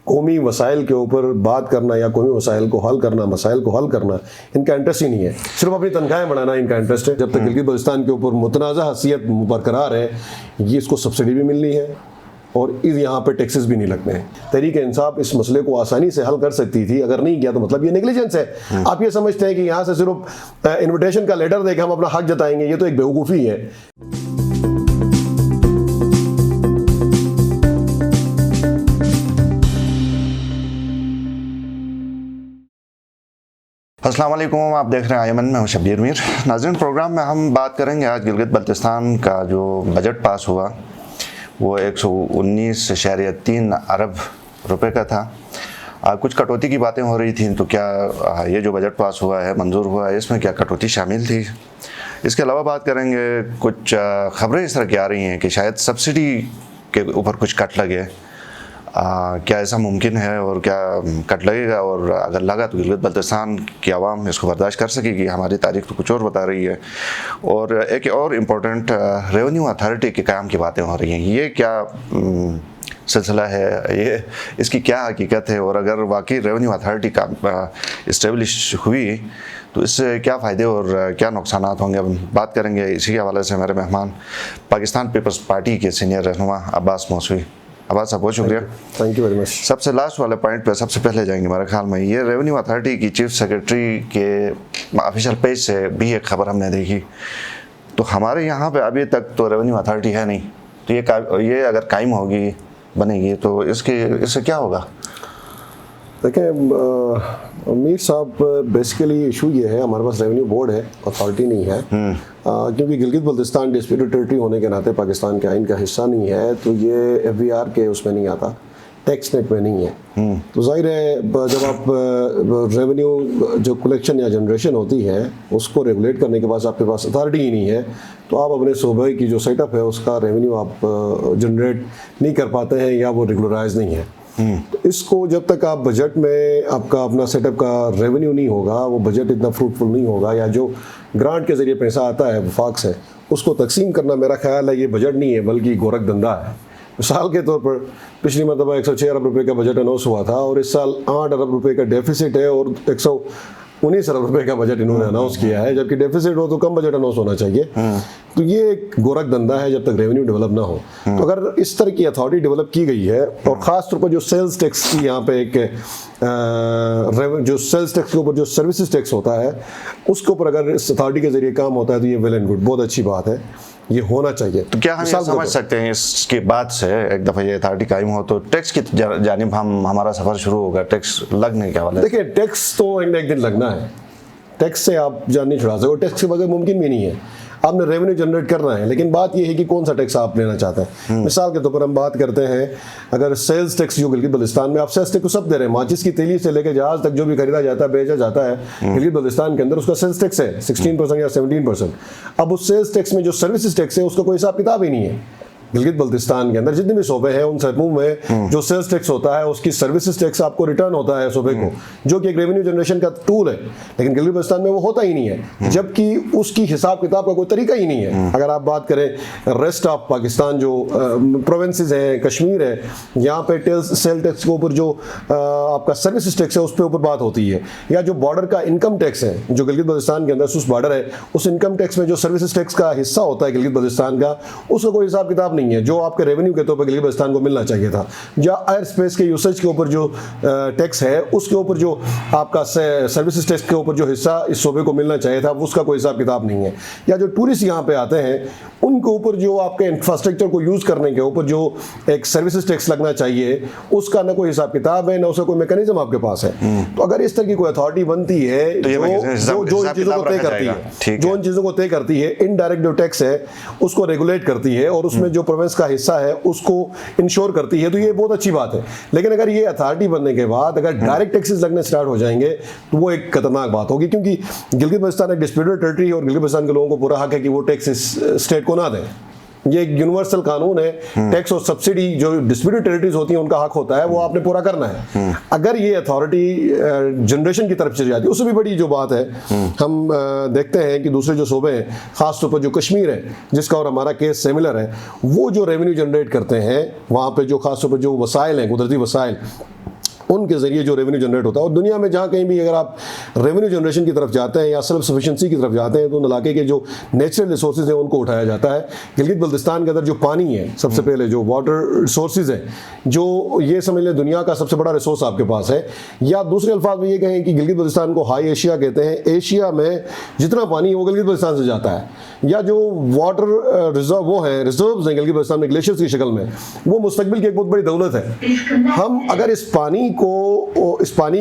कौमी वसाइल के ऊपर बात करना या कौमी वसाइल को हल करना, मसाइल को हल करना इनका इंटरेस्ट ही नहीं है। सिर्फ अपनी तनख्वाहें बढ़ाना इनका इंटरेस्ट है। जब तक गिलगित बल्तिस्तान के ऊपर मुतनाज़ा हैसियत बरकरार है, ये इसको सब्सिडी भी मिलनी है और यहाँ पे टैक्सेस भी नहीं लगते हैं। तहरीक इंसाफ इस मसले को आसानी से हल कर सकती थी, अगर नहीं किया तो मतलब ये नेग्लिजेंस है। आप ये समझते हैं कि यहाँ से सिर्फ इन्विटेशन का लेटर देकर हम अपना हक जताएंगे, ये तो एक बेवकूफ़ी है। अस्सलाम वालेकुम, आप देख रहे हैं आयमन में, हूं शब्बीर मीर। नाज़रीन, प्रोग्राम में हम बात करेंगे आज गिलगित बल्तिस्तान का जो बजट पास हुआ वो 119.3 अरब रुपए का था। कुछ कटौती की बातें हो रही थी, तो क्या ये जो बजट पास हुआ है, मंजूर हुआ है, इसमें क्या कटौती शामिल थी? इसके अलावा बात करेंगे कुछ ख़बरें इस तरह की आ रही हैं कि शायद सब्सिडी के ऊपर कुछ कट लगे। क्या ऐसा मुमकिन है और क्या कट लगेगा, और अगर लगा तो गिलगित बल्तिस्तान की आवाम इसको बर्दाश्त कर सकेगी? हमारी तारीख तो कुछ और बता रही है। और एक और इम्पोर्टेंट रेवेन्यू अथॉरिटी के काम की बातें हो रही हैं। ये क्या सिलसिला है, ये इसकी क्या हकीकत है, और अगर वाकई रेवेन्यू अथॉरिटी का इस्टेब्लिश हुई तो इससे क्या फ़ायदे और क्या नुकसान होंगे, अब बात करेंगे। इसी के हवाले से हमारे मेहमान पाकिस्तान पीपल्स पार्टी के सीनियर रहनुमा अब्बास मौसवी। अब्बास साहब, बहुत शुक्रिया, थैंक यू वेरी मच। सबसे लास्ट वाले पॉइंट पे सबसे पहले जाएंगे। मेरे ख्याल में ये रेवेन्यू अथॉरिटी की चीफ सेक्रेटरी के ऑफिशियल पेज से भी एक खबर हमने देखी, तो हमारे यहाँ पे अभी तक तो रेवेन्यू अथॉरिटी है नहीं, तो ये अगर कायम होगी, बनेगी, तो इससे क्या होगा? देखें मीर साहब, बेसिकली इशू ये है, हमारे पास रेवेन्यू बोर्ड है, अथॉरिटी नहीं है। क्योंकि गिलगित बल्तिस्तान डिस्प्यूटेड टेरिटरी होने के नाते पाकिस्तान के आइन का हिस्सा नहीं है, तो ये FBR के उसमें नहीं आता, टैक्स नेट में नहीं है। तो जाहिर है जब आप रेवेन्यू जो कलेक्शन या जनरेशन होती है उसको रेगुलेट करने के बाद आपके पास अथॉरिटी ही नहीं है, तो आप अपने सूबे की जो सेटअप है उसका रेवेन्यू आप जनरेट नहीं कर पाते हैं या वो रेगुलराइज नहीं है। तो इसको जब तक आप बजट में आपका अपना सेटअप का रेवेन्यू नहीं होगा, वो बजट इतना फ्रूटफुल नहीं होगा, या जो ग्रांट के ज़रिए पैसा आता है वफाक से उसको तकसीम करना, मेरा ख्याल है ये बजट नहीं है बल्कि गोरख धंधा है। मिसाल के तौर पर पिछली मरतबा 106 अरब रुपए का बजट अनाउंस हुआ था और इस साल 8 अरब रुपए का डेफिसिट है और 119 अरब रुपए का बजट इन्होंने अनाउंस किया है, जबकि डेफिसिट हो तो कम बजट अनाउंस होना चाहिए। तो ये एक गोरख धंधा है जब तक रेवेन्यू डेवलप ना हो। तो अगर इस तरह की अथॉरिटी डेवलप की गई है, और ख़ास तौर पर जो सेल्स टैक्स की यहाँ पे एक जो सेल्स टैक्स के ऊपर जो सर्विसेज टैक्स होता है उसके ऊपर अगर इस अथॉरिटी के जरिए काम होता है तो ये वेल एंड गुड, बहुत अच्छी बात है, ये होना चाहिए। तो क्या हम ये समझ सकते हैं इसके बाद से एक दफ़ा ये अथॉरिटी कायम हो तो टैक्स की जानिब हमारा सफ़र शुरू होगा, टैक्स लगने के हवाले? देखिए, टैक्स तो एक दिन लगना है, टैक्स से आप जान नहीं छुड़ा सकते, टैक्स के बगैर मुमकिन भी नहीं है। आपने रेवेन्यू जनरेट करना है, लेकिन बात यह है कि कौन सा टैक्स आप लेना चाहते हैं। मिसाल के तौर पर हम बात करते हैं, अगर सेल्स टैक्स जो गिलगित बल्तिस्तान में आप सेल्स टैक्स को सब दे रहे हैं, माचिस की तेली से लेकर जहाज तक जो भी खरीदा जाता है, बेचा जाता है गिलगित बल्तिस्तान के अंदर, उसका सेल्स टैक्स है 16% या 17%। अब उस सेल्स टैक्स में जो सर्विसेज टैक्स है उसका कोई हिसाब किताब ही नहीं है। गिलगित बल्तिस्तान के अंदर जितने भी सूबे हैं उन सबों में जो सेल्स टैक्स होता है उसकी सर्विसेज टैक्स आपको रिटर्न होता है सूबे को, जो कि एक रेवेन्यू जनरेशन का टूल है, लेकिन गिलगित बल्तिस्तान में वो होता ही नहीं है, जबकि उसकी हिसाब किताब का कोई तरीका ही नहीं है। अगर आप बात करें रेस्ट ऑफ पाकिस्तान जो प्रोविंसेस हैं, कश्मीर है, यहाँ पे सेल टैक्स के ऊपर जो आपका सर्विसेज टैक्स है उस पर ऊपर बात होती है, या जो बॉर्डर का इनकम टैक्स है जो गिलगित बल्तिस्तान के अंदर उस बॉर्डर है, उस इनकम टैक्स में जो सर्विसेज टैक्स का हिस्सा होता है गिलगित बल्तिस्तान का, उसका कोई हिसाब किताब नहीं है जो आपके रेवेन्यू के तौर पर गिलगित बल्तिस्तान को मिलना चाहिए था। या एयर स्पेस के यूसेज के ऊपर जो टैक्स है उसके ऊपर जो आपका सर्विसेज टैक्स के ऊपर जो हिस्सा इस सूबे को मिलना चाहिए था उसका कोई हिसाब किताब नहीं है। या जो टूरिस्ट यहाँ पे आते हैं उनके ऊपर जो आपके इंफ्रास्ट्रक्चर को यूज़ करने के ऊपर जो एक सर्विसेज टैक्स लगना चाहिए उसका ना कोई हिसाब किताब है, ना उसका कोई मैकेनिज्म आपके पास है। तो अगर इस तरह की कोई अथॉरिटी बनती है जो इन चीज़ों को तय करती है, जो इन चीज़ों को तय करती है, इनडायरेक्ट जो टैक्स है उसको रेगुलेट करती है और उसमें जो प्रोविंस का हिस्सा है उसको इंश्योर करती है, तो ये बहुत अच्छी बात है। लेकिन अगर ये अथॉरिटी बनने के बाद अगर डायरेक्ट टैक्सेस लगने स्टार्ट हो जाएंगे तो वो एक खतरनाक बात होगी, क्योंकि गिलगित बल्तिस्तान एक डिस्प्यूटेड टेरिटरी है और गिलगित बल्तिस्तान के लोगों को पूरा हक है कि वो टैक्स स्टेट को ना दें। ये एक यूनिवर्सल कानून है, टैक्स और सब्सिडी जो डिस्प्यूटेड टेरिटरीज होती हैं उनका हक होता है, वो आपने पूरा करना है। अगर ये अथॉरिटी जनरेशन की तरफ चली जाती है, उससे भी बड़ी जो बात है, हम देखते हैं कि दूसरे जो सूबे हैं, खास तौर पर जो कश्मीर है जिसका और हमारा केस सिमिलर है, वो जो रेवेन्यू जनरेट करते हैं वहाँ पे जो खास तौर पर जो वसाइल हैं, कुदरती वसाइल, उनके ज़रिए जो रेवेन्यू जनरेट होता है। और दुनिया में जहाँ कहीं भी अगर आप रेवेन्यू जनरेशन की तरफ जाते हैं या सेल्फ सफिशिएंसी की तरफ जाते हैं तो उन इलाके के जो नेचुरल रिसोर्सेज हैं उनको उठाया जाता है। गिलगित बल्तिस्तान के अंदर जो पानी है, सबसे पहले जो वाटर रिसोर्सेज है, जो ये समझ लें दुनिया का सबसे बड़ा रिसोर्स आपके पास है। या दूसरे अल्फाज में ये कहें कि गिलगित बल्तिस्तान को हाई एशिया कहते हैं। एशिया में जितना पानी है वो गिलगित बल्तिस्तान से जाता है। या जो वाटर रिजर्व वो है, रिजर्व्स हैं गिलगित बल्तिस्तान में ग्लेशियर्स की शक्ल में, वो मुस्तकबिल की एक बहुत बड़ी दौलत है। हम अगर इस पानी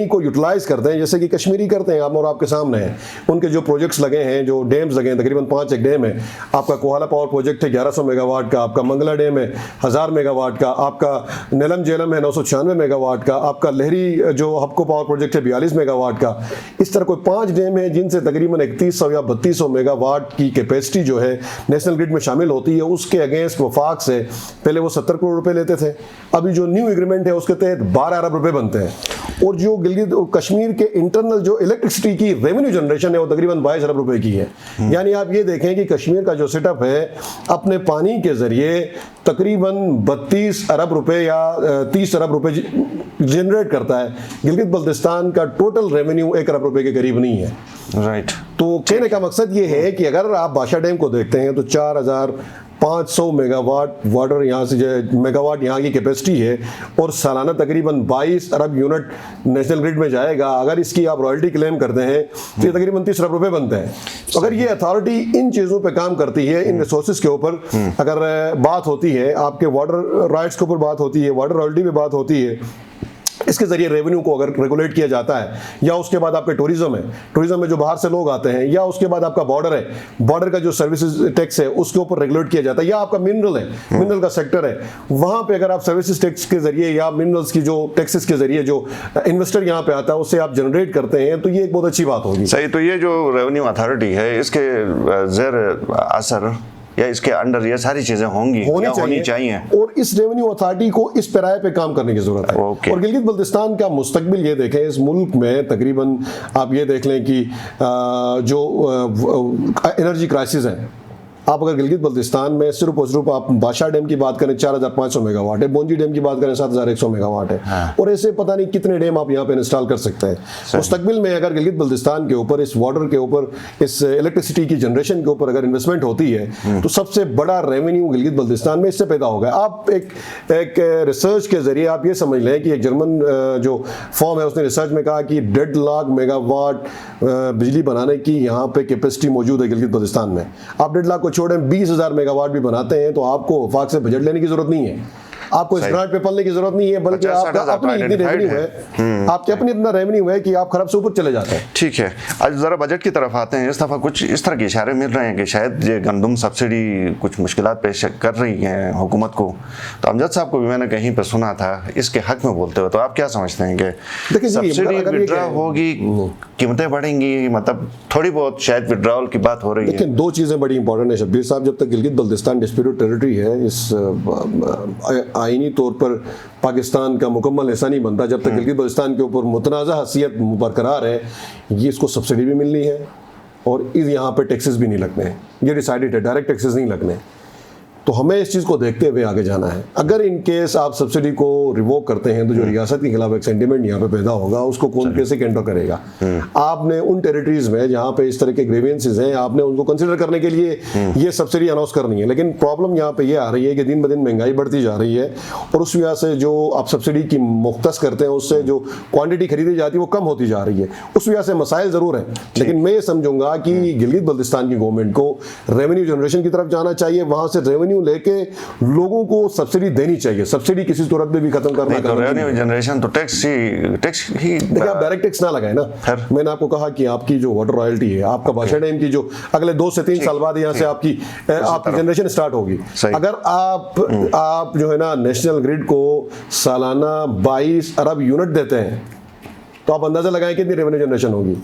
को यूटिलाइज करते हैं, जैसे कि कश्मीरी करते हैं, आप और आपके सामने हैं उनके जो प्रोजेक्ट्स लगे हैं, जो डैम्स लगे हैं, तकरीबन 5 एक डैम है। आपका कोहाला पावर प्रोजेक्ट है 1100 मेगावाट का, आपका मंगला डैम है 1000 मेगावाट का, आपका नीलम जेलम है 996 मेगावाट का, आपका लहरी जो हपको पावर प्रोजेक्ट है 42 मेगावाट का। इस तरह कोई 5 डैम है जिनसे तकरीबन 3100 या 3200 मेगावाट की कैपेसिटी जो है नेशनल ग्रिड में शामिल होती है। उसके अगेंस्ट वफाक से पहले वो 70 करोड़ रुपए लेते थे, अभी जो न्यू एग्रीमेंट है उसके तहत 12 अरब रुपए बनते हैं। और जो गिलगित कश्मीर के इंटरनल जो इलेक्ट्रिसिटी की रेवेन्यू जनरेशन है वो तकरीबन 22 अरब रुपए की है। यानी आप ये देखें कि कश्मीर का जो सेटअप है अपने पानी के जरिए तकरीबन 32 अरब रुपए या 30 अरब रुपए जनरेट करता है। गिलगित बल्तिस्तान का टोटल रेवेन्यू 1 अरब रुपए के करीब नहीं है। राइट। तो कहने का मकसद ये है कि अगर आप बादशाह डैम को देखते हैं तो 4500 मेगावाट वाटर यहाँ से मेगावाट यहाँ की कैपेसिटी है और सालाना तकरीबन 22 अरब यूनिट नेशनल ग्रिड में जाएगा। अगर इसकी आप रॉयल्टी क्लेम करते हैं तो ये तकरीबन 30 अरब रुपए बनते हैं। तो अगर ये अथॉरिटी इन चीज़ों पे काम करती है, इन रिसोर्सेज के ऊपर अगर बात होती है, आपके वाटर राइट्स के ऊपर बात होती है, वाटर रॉयल्टी पे बात होती है, इसके जरिए रेवेन्यू को अगर रेगुलेट किया जाता है, या उसके बाद आपके टूरिज्म है, टूरिज्म में जो बाहर से लोग आते हैं, या उसके बाद आपका बॉर्डर है, बॉर्डर का जो सर्विसेज टैक्स है उसके ऊपर रेगुलेट किया जाता है, या आपका मिनरल है, मिनरल का सेक्टर है, वहां पे अगर आप सर्विसेज टैक्स के जरिए या मिनरल्स की जो टैक्सेस के जरिए जो इन्वेस्टर यहाँ पे आता है उससे आप जनरेट करते हैं, तो ये एक बहुत अच्छी बात होगी। सही। तो ये जो रेवेन्यू अथॉरिटी है इसके जेर असर या इसके अंडर ये सारी चीजें होनी चाहिए। और इस रेवेन्यू अथॉरिटी को इस पैराए पे काम करने की जरूरत है। और गिलगित बल्तिस्तान का मुस्तकबिल ये देखें, इस मुल्क में तकरीबन आप ये देख लें कि जो एनर्जी क्राइसिस है, आप अगर गिलगित बल्तिस्तान में सिर्फ और सिर्फ आप बादशाह डैम की बात करें 4500 मेगावाट है, बोंजी डैम की बात करें 7100 मेगावाट है। हाँ। और ऐसे पता नहीं कितने डैम आप यहाँ पे इंस्टॉल कर सकते हैं। मुस्तकबिल में अगर गिलगित बल्तिस्तान के ऊपर, इस वाटर के ऊपर, इस इलेक्ट्रिसिटी की जनरेशन के ऊपर अगर इन्वेस्टमेंट होती है तो सबसे बड़ा रेवेन्यू गिलगित बल्तिस्तान में इससे पैदा होगा। आप एक रिसर्च के जरिए आप ये समझ लें कि एक जर्मन जो फॉर्म है उसने रिसर्च में कहा कि 1.5 लाख मेगावाट बिजली बनाने की यहाँ पे कैपेसिटी मौजूद है गिलगित बल्तिस्तान में। आप 1.5 लाख को छोड़ें 20,000 मेगावाट भी बनाते हैं तो आपको वफाक से बजट लेने की जरूरत नहीं है, आपको इस ग्रांट पे पलने की जरूरत नहीं है, बल्कि आपका अपनी इतनी रेवेन्यू है, आपके अपनी इतना रेवेन्यू है कि आप खराब से ऊपर चले जाते हैं। ठीक है, आज जरा बजट की तरफ आते हैं। इस दफा कुछ इस तरह के इशारे मिल रहे हैं कि शायद ये गंदम सब्सिडी कुछ मुश्किलात पेश कर रही है हुकूमत को। तो अमजद साहब को भी मैंने कहीं पर सुना था इसके हक में बोलते हुए, तो आप क्या समझते हैं कि सब्सिडी विड्रॉ होगी, कीमतें बढ़ेंगी, मतलब थोड़ी बहुत शायद विड्रॉल की बात हो रही है? लेकिन 2 चीज़ें बड़ी इंपॉर्टेंट है शब्बीर साहब। जब तक गिलगित बल्तिस्तान डिस्प्यूटेड टेरिटरी है, इस आईनी तौर पर पाकिस्तान का मुकम्मल हिस्सा नहीं बनता, जब तक गिलगित बल्तिस्तान के ऊपर मुतनाज़ा हैसियत बरकरार है, ये इसको सब्सिडी भी मिलनी है और इस यहाँ पे टैक्सेस भी नहीं लगने हैं। ये डिसाइडेड है, डायरेक्ट टैक्सेस नहीं लगने। तो हमें इस चीज़ को देखते हुए आगे जाना है। अगर इन केस आप सब्सिडी को रिवोक करते हैं तो जो रियासत के खिलाफ एक सेंटिमेंट यहाँ पे पैदा होगा, उसको कौन कैसे कैंटर करेगा? आपने उन टेरिटरीज में जहाँ पे इस तरह के ग्रीवेंसेस हैं, आपने उनको कंसिडर करने के लिए ये सब्सिडी अनाउंस करनी है। लेकिन प्रॉब्लम यहाँ पे ये आ रही है कि दिन ब दिन महंगाई बढ़ती जा रही है और उस वजह से जो आप सब्सिडी की मुख्तस करते हैं उससे जो क्वान्टिटी खरीदी जाती है वो कम होती जा रही है। उस वजह से मसाइल ज़रूर हैं, लेकिन मैं ये समझूंगा कि गिलगित बल्तिस्तान की गवर्नमेंट को रेवेन्यू जनरेशन की तरफ जाना चाहिए, वहाँ से रेवेन्यू लेके लोगों को सब्सिडी देनी चाहिए। सब्सिडी किसी सूरत में भी खत्म करना तो रेवेन्यू जनरेशन तो टैक्स ही देखिए, आप डायरेक्ट टैक्स ना लगाए ना। मैंने आपको कहा कि आपकी जो वाटर रॉयल्टी है, आपका बादशाह डैम की जो अगले 2 से 3 साल बाद यहाँ से आपकी जनरेशन स्टार्ट होगी। अगर आप जो है ना नेशनल ग्रिड को सालाना 22 अरब यूनिट देते हैं तो आप अंदाजा लगाएं कितनी रेवेन्यू जनरेशन होगी।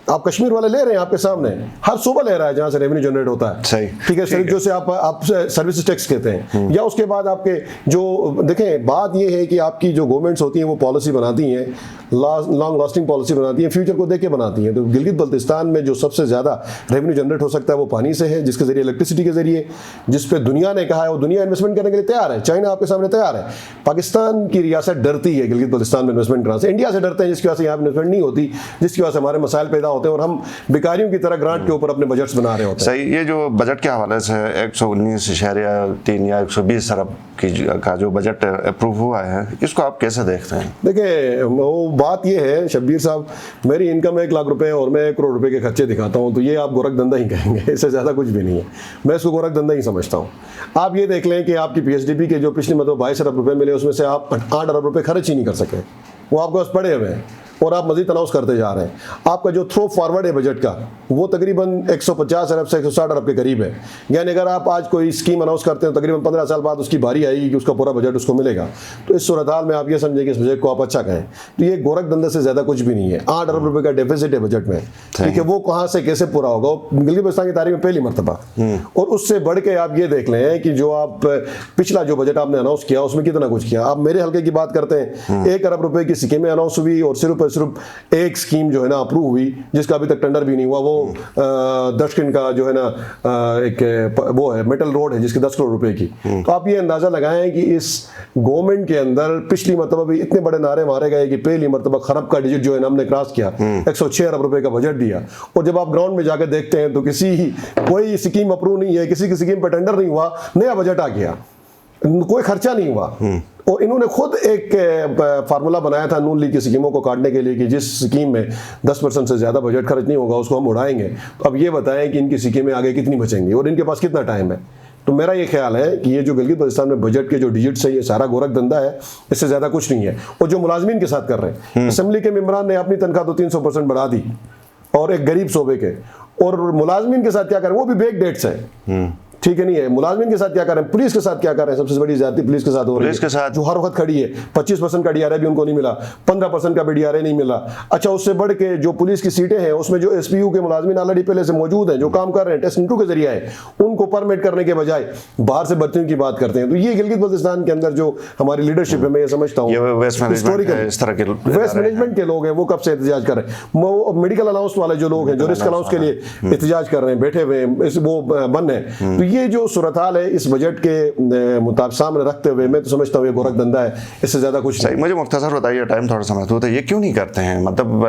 आप कश्मीर वाले ले रहे हैं आपके सामने, हर सूबा ले रहा है जहां से रेवेन्यू जनरेट होता है। सही, ठीक है, जो से आप सर्विस टैक्स कहते हैं, या उसके बाद आपके जो देखें, बात ये है कि आपकी जो गवर्नमेंट्स होती हैं वो पॉलिसी बनाती हैं, लॉन्ग लास्टिंग पॉलिसी बनाती हैं, फ्यूचर को देख के बनाती हैं। तो गिलगित बल्तिस्तान में जो सबसे ज़्यादा रेवेन्यू जनरेट हो सकता है वो पानी से है, जिसके जरिए इलेक्ट्रिसिटी के जरिए, जिस पे दुनिया ने कहा है वो दुनिया इन्वेस्टमेंट करने के लिए तैयार है। चाइना आपके सामने तैयार है। पाकिस्तान की रियासत डरती है गिलगित बल्तिस्तान में इन्वेस्टमेंट करने से, इंडिया से डरते हैं जिसकी वजह से यहाँ इन्वेस्टमेंट नहीं होती, जिसकी वजह से हमारे मसाइल पैदा होते हैं और हम भिखारियों की तरह ग्रांट के ऊपर अपने बजट्स बना रहे होते हैं। सही। ये जो बजट के हवाले से 119.3 या 120 अरब का जो बजट अप्रूव हुआ है, इसको आप कैसे देखते हैं? देखिए, वो बात ये है शब्बीर साहब, मेरी इनकम 1 लाख रुपए और मैं 1 करोड़ रुपए के खर्चे दिखाता हूँ, तो ये आप गोरख धंधा ही कहेंगे, इससे ज़्यादा कुछ भी नहीं है। मैं इसको गोरख धंधा ही समझता हूँ। आप ये देख लें कि आपकी PSDP के जो पिछली मतलब 22 अरब रुपए मिले, उसमें से आप 8 अरब रुपए खर्च ही नहीं कर सके, वो आपके पास पड़े हुए हैं और आप मजीद अनाउंस करते जा रहे हैं। आपका जो थ्रो फॉरवर्ड है बजट का, वो तकरीबन 150 अरब से 160 अरब के करीब है। यानी अगर आप आज कोई स्कीम अनाउंस करते हैं तो तकरीबन 15 साल बाद उसकी बारी आएगी कि उसका पूरा बजट उसको मिलेगा। तो इस सूरत हाल में आप ये समझें कि इस बजट को आप अच्छा कहें, तो ये गोरख धंधे से ज़्यादा कुछ भी नहीं है। 8 अरब रुपए का डेफिसिट है बजट में, ठीक है, वो कहाँ से कैसे पूरा होगा? गिलगित बल्तिस्तान की तारीख में पहली मरतबा। और उससे बढ़ के आप ये देख लें कि जो आप पिछला जो बजट आपने अनाउंस किया उसमें कितना कुछ किया। आप मेरे हल्के की बात करते हैं, 1 अरब रुपए की स्कीमें अनाउंस हुई और सिर्फ एक स्कीम जो है ना अप्रूव हुई, जिसका अभी तक टेंडर भी नहीं हुआ। वो दक्षिण का जो है ना एक वो है मेटल रोड है जिसकी 10 करोड़ रुपए की। तो आप ये अंदाजा लगाएं कि इस गवर्नमेंट के अंदर पिछली मरतबा भी इतने बड़े नारे मारे गए कि पहली मरतबा खरब का डिजिट जो है ना हमने क्रॉस किया, 106 अरब रुपए का बजट दिया। और जब आप ग्राउंड में जाकर देखते हैं तो कोई स्कीम अप्रूव नहीं है, किसी की स्कीम पर टेंडर नहीं हुआ, नया बजट आ गया, कोई खर्चा नहीं हुआ। और इन्होंने खुद एक फार्मूला बनाया था नून लीग की स्कीमों को काटने के लिए कि जिस स्कीम में 10% से ज़्यादा बजट खर्च नहीं होगा उसको हम उड़ाएंगे। तो अब ये बताएं कि इनकी स्कीमें आगे कितनी बचेंगी और इनके पास कितना टाइम है। तो मेरा ये ख्याल है कि ये जो गिलगित बल्तिस्तान में बजट के जो डिजिट्स है ये सारा गोरख धंधा है, इससे ज़्यादा कुछ नहीं है। और जो मुलाजमीन के साथ कर रहे हैं, असेंबली के मेंबरान ने अपनी तनख्वाह तो 300% बढ़ा दी और एक गरीब सूबे के, और मुलाजमीन के साथ क्या करें, वो भी बैक डेट्स है, ठीक है नहीं है। मुलाजमीन के साथ क्या कर रहे हैं, पुलिस के साथ क्या कर रहे हैं? सबसे बड़ी ज्यादती पुलिस के साथ हो रही है, जो हर वक्त खड़ी है। 25% का DRA भी उनको नहीं मिला, 15% का भी DRA नहीं मिला। अच्छा, उससे बढ़ के जो पुलिस की सीटें हैं उसमें जो SPU के मुलाजमीन ऑलरेडी पहले से मौजूद हैं, जो काम कर रहे हैं, टेस्ट इंटरव्यू के जरिए है, उनको परमिट करने के बजाय बाहर से भर्तियों की बात करते हैं। तो ये गिलगित बल्तिस्तान के अंदर जो हमारी लीडरशिप है, मैं ये समझता हूँ वेस्ट मैनेजमेंट के लोग हैं, वो कब से एहतजाज कर रहे हैं। वो मेडिकल अलाउंस वाले जो लोग हैं, जो रिस्क अलाउंस के लिए एहतजाज कर रहे हैं, बैठे हुए वो बंद है। तो ये जो सूरत हाल है इस बजट के मुताबिक सामने रखते हुए मैं तो समझता हूँ ये गोरख धंधा है, इससे ज्यादा कुछ नहीं। मुझे मुख्तसर बताइए, टाइम थोड़ा सा महदूद है, ये क्यों नहीं करते हैं? मतलब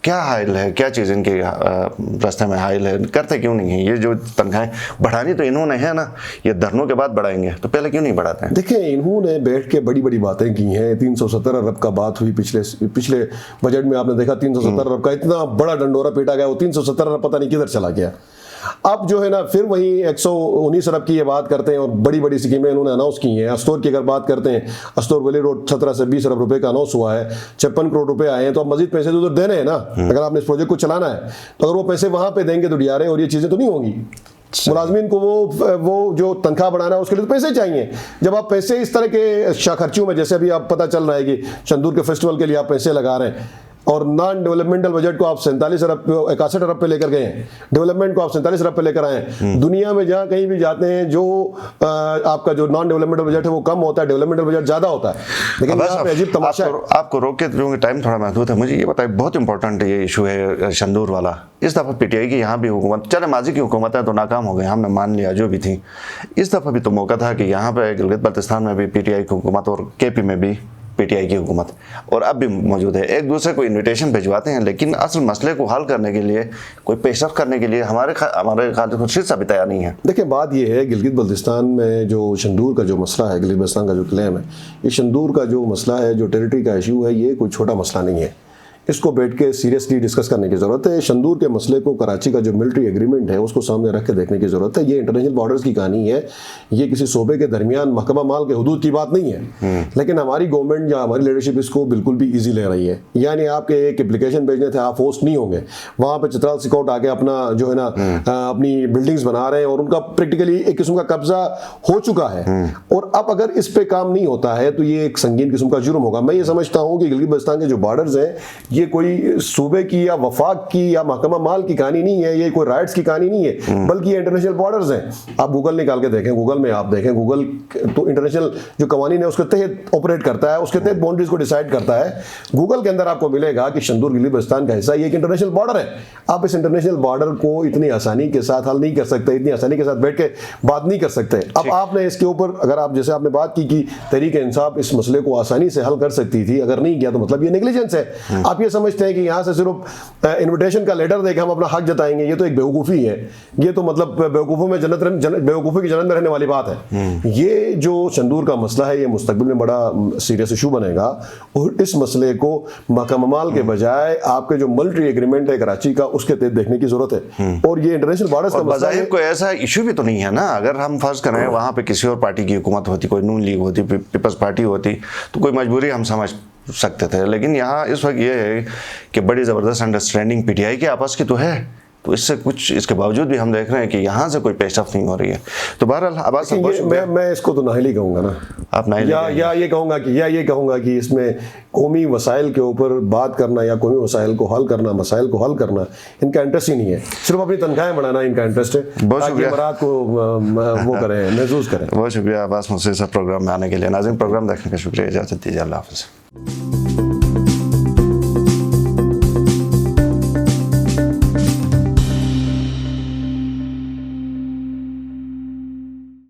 क्या हाइल है, क्या चीज़ इनके रास्ते में हाइल है, करते क्यों नहीं है? ये जो तनख्वाहें बढ़ानी तो इन्होंने है ना, ये धरनों के बाद बढ़ाएंगे, तो पहले क्यों नहीं बढ़ाते हैं? देखिए, इन्होंने बैठ के बड़ी बड़ी बातें की हैं। 370 अरब का बात हुई पिछले बजट में, आपने देखा 370 अरब का इतना बड़ा डंडोरा पीटा गया, वो 370 अरब पता नहीं किधर चला गया। अब जो है ना फिर वही 119 अरब की ये बात करते हैं और बड़ी बड़ी स्कीमें इन्होंने अनाउंस की हैं। अस्तौर की अगर बात करते हैं, अस्तौर वली रोड 17 से 20 अरब रुपए का अनाउंस हुआ है, 56 करोड़ रुपए आए हैं। तो अब मजीद पैसे तो उधर देने हैं ना, अगर आपने इस प्रोजेक्ट को चलाना है तो अगर वो पैसे वहां पे देंगे तो DRA और ये चीजें तो नहीं होंगी। मुलाजमीन को वो जो तनख्वाह बढ़ाना है उसके लिए तो पैसे चाहिए। जब आप पैसे इस तरह के शाखर्चियों में, जैसे अभी आप पता चल रहा है कि चंदूर के फेस्टिवल के लिए आप पैसे लगा रहे हैं और नॉन डेवलपमेंटल बजट को आप 47 अरब 61 अरब पे लेकर गए हैं, डेवलपमेंट को आप 47 अरब पे लेकर आए हैं। दुनिया में जहां कहीं भी जाते हैं जो आपका जो नॉन डेवलपमेंटल बजट है वो कम होता है, डेवलपमेंटल बजट ज्यादा होता है। लेकिन यहाँ पे अजीब तमाशा है। आपको रोक के दूंगा, टाइम थोड़ा महदूद है। मुझे ये बताइए, बहुत इंपॉर्टेंट ये इशू है शंदूर वाला। इस दफा PTI की यहाँ भी हुकूमत, चले माजी की हुकूमत है तो नाकाम हो गए, हमने मान लिया जो भी थी। इस दफा भी तो मौका था कि यहाँ पे गिलगित बल्तिस्तान में भी PTI की हुकूमत और KP में भी PTI की हुकूमत, और अब भी मौजूद है। एक दूसरे को इन्विटेशन भिजवाते हैं, लेकिन असल मसले को हल करने के लिए, कोई पेशरफ करने के लिए हमारे खालिद सा भी तैयार नहीं है। देखिए, बात यह है गिलगित बल्तिस्तान में जो शंदूर का जो मसला है, गिलगित बल्तिस्तान का जो क्लेम है, ये शंदूर का जो मसला है, जो टेरिटरी का इशू है, ये कोई छोटा मसला नहीं है। इसको बैठ के सीरियसली डिस्कस करने की ज़रूरत है। शंदूर के मसले को, कराची का जो मिलिट्री एग्रीमेंट है उसको सामने रख के देखने की ज़रूरत है। ये इंटरनेशनल बॉर्डर्स की कहानी है, ये किसी सूबे के दरमियान महकमा माल के हुदूद की बात नहीं है। लेकिन हमारी गवर्नमेंट या हमारी लीडरशिप इसको बिल्कुल भी ईजी ले रही है। यानी आपके एक एप्लीकेशन भेजने थे, आप होस्ट नहीं होंगे, वहाँ पर चित्राल सिकॉट आके अपना जो है ना अपनी बिल्डिंग्स बना रहे हैं और उनका प्रैक्टिकली एक किस्म का कब्जा हो चुका है। और अब अगर इस पे काम नहीं होता है तो ये एक संगीन किस्म का जुर्म होगा। मैं ये समझता हूँ कि गिलगित बल्तिस्तान के जो बॉर्डर्स हैं ये कोई सूबे की या वफाक की या महकमा माल की कहानी नहीं है, ये कोई राइट्स की कहानी नहीं है, बल्कि ये इंटरनेशनल बॉर्डर्स हैं। आप गूगल निकाल के देखें, गूगल में आप देखें, गूगल तो इंटरनेशनल जो कवानीन है उसके तहत ऑपरेट करता है, उसके तहत बाउंड्रीज को डिसाइड करता है। गूगल के अंदर आपको मिलेगा कि शंदूर गिलगित बल्तिस्तान का हिस्सा ये एक इंटरनेशनल बॉर्डर है। आप इस इंटरनेशनल बॉर्डर को इतनी आसानी के साथ हल नहीं कर सकते, इतनी आसानी के साथ बैठ के बात नहीं कर सकते। अब आपने इसके ऊपर, अगर आप जैसे आपने बात की कि तहरीक इंसाफ इस मसले को आसानी से हल कर सकती थी, अगर नहीं किया तो मतलब ये नेग्लिजेंस है। आप ये समझते हैं कि यहाँ से सिर्फ इन्विटेशन का लेटर देकर हम अपना हक जताएंगे, ये तो एक बेवकूफ़ी है, ये तो मतलब बेवकूफ़ों में बेवकूफ़ी की जन्नत में रहने वाली बात है। ये जो शंदूर का मसला है ये मुस्तकबिल में बड़ा सीरियस इशू बनेगा, और इस मसले को महकमा माल के बजाय आपके जो मिलिट्री एग्रीमेंट है कराची का उसके तहत देखने की जरूरत है। और ये इंटरनेशनल बॉर्डर्स का मसला है, कोई ऐसा इशू भी तो नहीं है ना। अगर हम फर्ज करें वहाँ पे किसी और पार्टी की हुकूमत होती, कोई नून लीग होती, पीपल्स पार्टी होती, तो कोई मजबूरी हम समझ सकते थे। लेकिन यहाँ इस वक्त ये है कि बड़ी ज़बरदस्त अंडरस्टैंडिंग पीटीआई की आपस की तो है, तो इससे कुछ, इसके बावजूद भी हम देख रहे हैं कि यहाँ से कोई पेशरफ नहीं हो रही है। तो बहरहाल अब्बास साहब, मैं इसको तो नाहिली कहूँगा ना, आप नाहिली या ये कहूँगा कि इसमें कौमी वसाइल के ऊपर बात करना या कौमी वसाइल को हल करना, मसाइल को हल करना इनका इंटरेस्ट ही नहीं है। सिर्फ अपनी तनख्वाहें बढ़ाना इनका इंटरेस्ट है, ताकि अमरात को वो करें, महसूस करें। बहुत शुक्रिया अब्बास मुझसे इस प्रोग्राम में आने के लिए। नाज़रीन, प्रोग्राम देखने का शुक्रिया, इजाज़त दीजिए, अल्लाह हाफ़िज़।